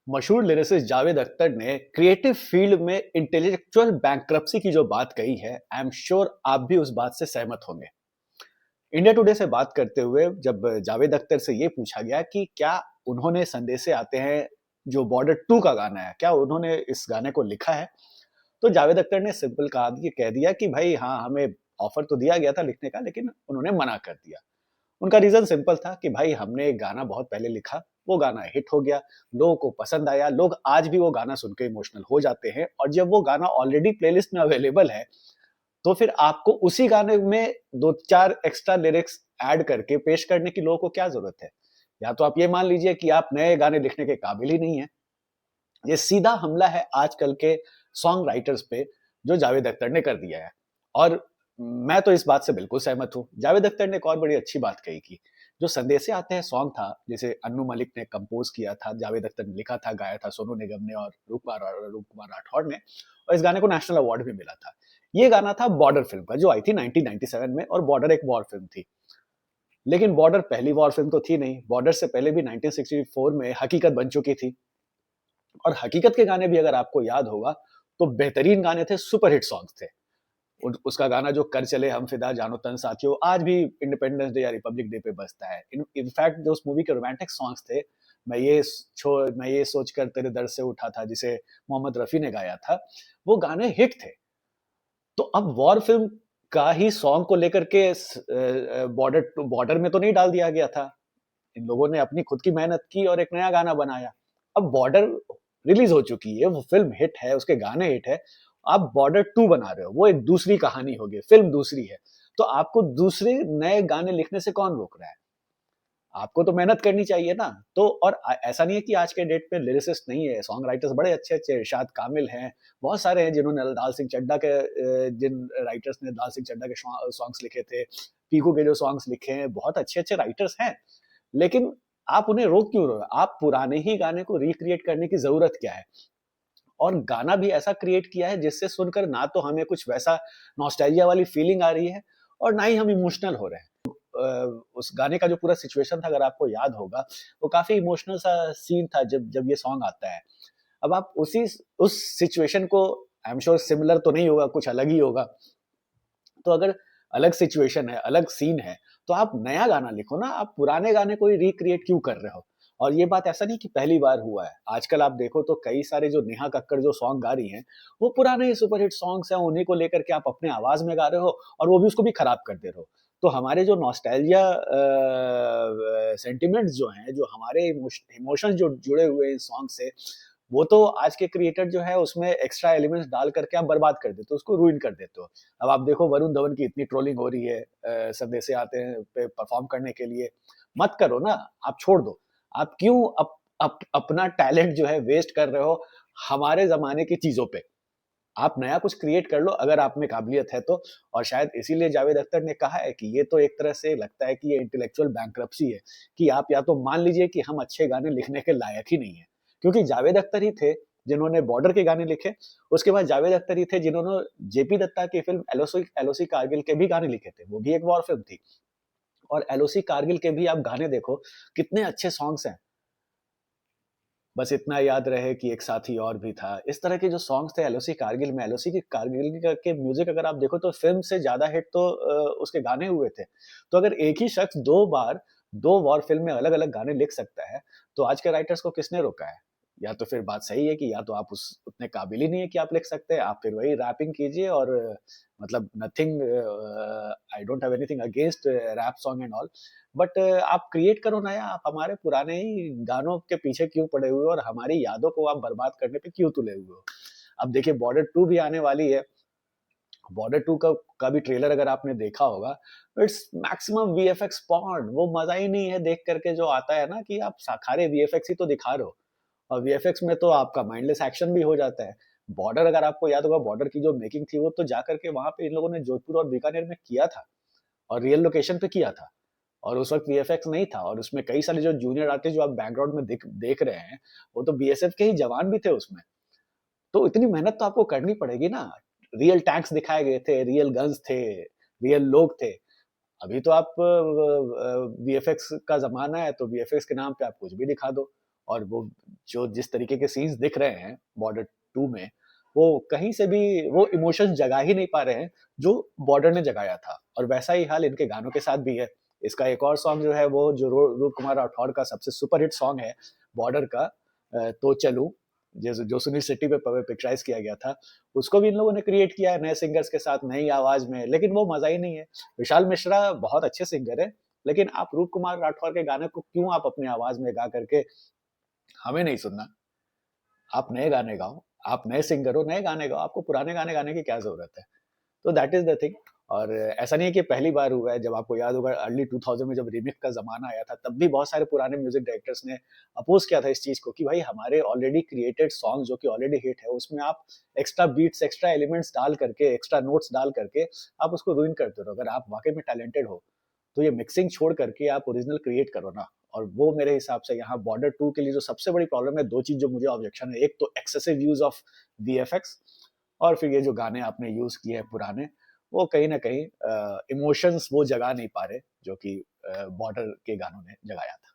मशहूर लिरिसिस्ट जावेद अख्तर ने creative field में इंटेलेक्चुअल बैंक्रप्सी की जो बात कही है, आई एम श्योर आप भी उस बात से सहमत होंगे। इंडिया टुडे से बात करते हुए जब जावेद अख्तर से ये पूछा गया कि क्या उन्होंने संदेशे आते हैं जो बॉर्डर टू का गाना है, क्या उन्होंने इस गाने को लिखा है? तो जावेद अख्तर ने सिंपल कह दिया कि भाई हाँ, हमें ऑफर तो दिया गया था लिखने का, लेकिन उन्होंने मना कर दिया। उनका रीज़न सिंपल था कि भाई हमने एक गाना बहुत पहले लिखा, वो गाना हिट हो गया, लोगों को पसंद आया, लोग आज भी वो गाना सुन के इमोशनल हो जाते हैं और जब वो गाना ऑलरेडी प्लेलिस्ट में अवेलेबल है, तो फिर आपको उसी गाने में 2-4 एक्स्ट्रा लिरिक्स ऐड करके पेश करने की लोगों को क्या ज़रूरत है? या तो आप ये मान लीजिए कि आप नए गाने लिखने के काबिल ही नहीं हैं। ये सीधा हमला है आजकल के सॉन्ग राइटर्स पे, जो जावेद अख्तर ने कर दिया है और मैं तो इस बात से बिल्कुल सहमत हूँ। जावेद अख्तर ने एक और बड़ी अच्छी बात कही कि जो संदेशे आते हैं सॉन्ग था, जिसे अन्नू मलिक ने कंपोज़ किया था, जावेद अख्तर ने लिखा था, गाया था सोनू निगम ने और रूप कुमार राठौड़ ने और इस गाने को नेशनल अवार्ड भी मिला था। ये गाना था बॉर्डर फ़िल्म का, जो आई थी 1997 में और बॉर्डर एक वॉर फ़िल्म थी। लेकिन बॉर्डर पहली वॉर फ़िल्म तो थी नहीं, बॉर्डर से पहले भी 1964 में हकीकत बन चुकी थी। और हकीकत के गाने भी अगर आपको याद होगा, तो बेहतरीन गाने थे, सुपर हिट सॉन्ग्स थे। उसका गाना जो कर चले हम फिदा जानो तन साथियों, आज भी इंडिपेंडेंस डे या रिपब्लिक डे पे बजता है। इनफैक्ट जो उस मूवी के रोमांटिक सॉन्ग्स थे, मैं ये सोचकर तेरे दर से उठा था, जिसे मोहम्मद रफ़ी ने गाया था, वो गाने हिट थे। तो अब वॉर फ़िल्म का ही सॉन्ग को लेकर के बॉर्डर टू बॉर्डर में तो नहीं डाल दिया गया था। इन लोगों ने अपनी खुद की मेहनत की और एक नया गाना बनाया। अब बॉर्डर रिलीज़ हो चुकी है, वो फ़िल्म हिट है, उसके गाने हिट है। आप बॉर्डर 2 बना रहे हो, वो एक दूसरी कहानी होगी, फ़िल्म दूसरी है। तो आपको दूसरे नए गाने लिखने से कौन रोक रहा है? आपको तो मेहनत करनी चाहिए ना। तो और ऐसा नहीं है कि आज के डेट पे लिरिसिस्ट नहीं है, सॉन्ग राइटर्स बड़े अच्छे-अच्छे इरशाद कामिल हैं, बहुत सारे हैं जिन्होंने दाल सिंह चड्ढा के जिन राइटर्स ने दाल सिंह चड्ढा के सॉन्ग्स लिखे थे, पीकू के जो सॉन्ग्स लिखे हैं, बहुत अच्छे-अच्छे राइटर्स हैं। लेकिन आप उन्हें रोक क्यों रहे हो? आप पुराने ही गाने को रिक्रिएट करने की ज़रूरत क्या है? और गाना भी ऐसा क्रिएट किया है जिससे सुनकर ना तो हमें कुछ वैसा नॉस्टैल्जिया वाली फीलिंग आ रही है और ना ही हम इमोशनल हो रहे हैं। उस गाने का जो पूरा सिचुएशन था अगर आपको याद होगा, वो काफ़ी इमोशनल सा सीन था जब जब ये सॉन्ग आता है। अब आप उस सिचुएशन को आई एम श्योर सिमिलर तो नहीं होगा, कुछ अलग ही होगा। तो अगर अलग सिचुएशन है, अलग सीन है, तो आप नया गाना लिखो ना, आप पुराने गाने को ही रिक्रिएट क्यों कर रहे हो? और ये बात ऐसा नहीं कि पहली बार हुआ है, आजकल आप देखो तो कई सारे जो नेहा कक्कड़ जो सॉन्ग गा रही हैं, वो पुराने ही सुपरहिट सॉन्ग्स हैं, उन्हीं को लेकर के आप अपने आवाज़ में गा रहे हो और वो भी उसको भी खराब कर दे रहे हो। तो हमारे जो नॉस्टैल्जिया सेंटिमेंट्स जो हैं, जो हमारे इमोशंस जो जुड़े हुए हैं इस सॉन्ग से, वो तो आज के क्रिएटर जो है उसमें एक्स्ट्रा एलिमेंट्स डाल करके आप बर्बाद कर देते हो, उसको रूइन कर देते हो। अब आप देखो वरुण धवन की इतनी ट्रोलिंग हो रही है संदेशे आते हैं पे परफॉर्म करने के लिए। मत करो ना, आप छोड़ दो। आप क्यों अपना टैलेंट जो है वेस्ट कर रहे हो हमारे ज़माने की चीज़ों पे? आप नया कुछ क्रिएट कर लो अगर आप में काबिलियत है तो। और शायद इसीलिए जावेद अख्तर ने कहा है कि ये तो एक तरह से लगता है कि ये इंटेलेक्चुअल बैंक्रप्सी है, कि आप या तो मान लीजिए कि हम अच्छे गाने लिखने के लायक ही नहीं हैं। क्योंकि जावेद अख्तर ही थे जिन्होंने बॉर्डर के गाने लिखे, उसके बाद जावेद अख्तर ही थे जिन्होंने जेपी दत्ता की फ़िल्म एलओसी कारगिल के भी गाने लिखे थे, वो भी एक वॉर फ़िल्म थी। और एलओसी कारगिल के भी आप गाने देखो, कितने अच्छे सॉन्ग्स हैं। बस इतना याद रहे कि एक साथी और भी था। इस तरह के जो सॉन्ग्स थे एलओसी कारगिल में, एलओसी की कारगिल के म्यूज़िक अगर आप देखो तो फ़िल्म से ज़्यादा हिट तो उसके गाने हुए थे। तो अगर एक ही शख्स 2 बार 2 वॉर फ़िल्म में अलग-अलग गाने लिख सकता है, तो आज के राइटर्स को किसने रोका है? या तो फिर बात सही है कि या तो आप उस उतने काबिल ही नहीं है कि आप लिख सकते हैं, आप फिर वही रैपिंग कीजिए और मतलब nothing I don't have anything against rap song and all but आप क्रिएट करो नया, आप हमारे पुराने ही गानों के पीछे क्यों पड़े हुए हो और हमारी यादों को आप बर्बाद करने पे क्यों तुले हुए हो? अब देखिए बॉर्डर 2 भी आने वाली है। बॉर्डर 2 का भी ट्रेलर अगर आपने देखा होगा, इट्स मैक्सिमम वीएफएक्स पॉर्न वो मज़ा ही नहीं है देख कर के जो आता है ना कि आप खारे वीएफएक्स ही तो दिखा रहे हो। और वीएफएक्स में तो आपका माइंडलेस एक्शन भी हो जाता है। बॉर्डर अगर आपको याद होगा बॉर्डर की जो मेकिंग थी वो तो जाकर के वहाँ पे इन लोगों ने जोधपुर और बीकानेर में किया था और रियल लोकेशन पे किया था। और उस वक़्त वीएफएक्स नहीं था और उसमें कई सारे जो जूनियर आर्टिस्ट जो आप बैकग्राउंड में देख रहे हैं, वो तो बीएसएफ के ही जवान भी थे उसमें। तो इतनी मेहनत तो आपको करनी पड़ेगी ना। रियल टैंक्स दिखाए गए थे, रियल गन्स थे, रियल लोग थे। अभी तो आप वीएफएक्स का ज़माना है तो वीएफएक्स के नाम पे आप कुछ भी दिखा दो और वो जो जिस तरीके के सीन्स दिख रहे हैं बॉर्डर 2 में, वो कहीं से भी वो इमोशंस जगा ही नहीं पा रहे हैं, जो बॉर्डर ने जगाया था। और वैसा ही हाल इनके गानों के साथ भी है। इसका एक और सॉन्ग जो है वो जो रूप कुमार राठौड़ का सबसे सुपर हिट सॉन्ग है बॉर्डर का, तो चलूँ, जो सुनील शेट्टी पे पिक्चराइज़ किया गया था, उसको भी इन लोगों ने क्रिएट किया है नए सिंगर्स के साथ, नई आवाज़ में, लेकिन वो मज़ा ही नहीं है। विशाल मिश्रा बहुत अच्छे सिंगर हैं, लेकिन आप रूप कुमार राठौर के गाने को क्यों आप अपनी आवाज़ में गा करके हमें नहीं सुनना? आप नए गाने गाओ, आप नए सिंगर हो, नए गाने गाओ, आपको पुराने गाने गाने की क्या ज़रूरत है? तो दैट इज़ द थिंग। और ऐसा नहीं है कि पहली बार हुआ है, जब आपको याद होगा अर्ली 2000 में जब रीमेक का ज़माना आया था, तब भी बहुत सारे पुराने म्यूज़िक डायरेक्टर्स ने अपोज़ किया था इस चीज़ को कि भाई हमारे ऑलरेडी क्रिएटेड सॉन्ग जो कि ऑलरेडी हिट है, उसमें आप एक्स्ट्रा बीट्स, एक्स्ट्रा एलिमेंट्स डाल करके, एक्स्ट्रा नोट्स डाल करके आप उसको रूइन करते हो। अगर आप वाक़ई में टैलेंटेड हो, तो ये मिक्सिंग छोड़ करके आप ओरिजिनल क्रिएट करो ना। और वो मेरे हिसाब से यहाँ बॉर्डर 2 के लिए जो सबसे बड़ी प्रॉब्लम है, 2 चीज़ जो मुझे ऑब्जेक्शन है, एक तो एक्सेसिव यूज़ ऑफ वीएफएक्स, और फिर ये जो गाने आपने यूज़ किए हैं पुराने, वो कहीं न कहीं इमोशंस वो जगा नहीं पा रहे, जो कि बॉर्डर के गानों ने जगाया था।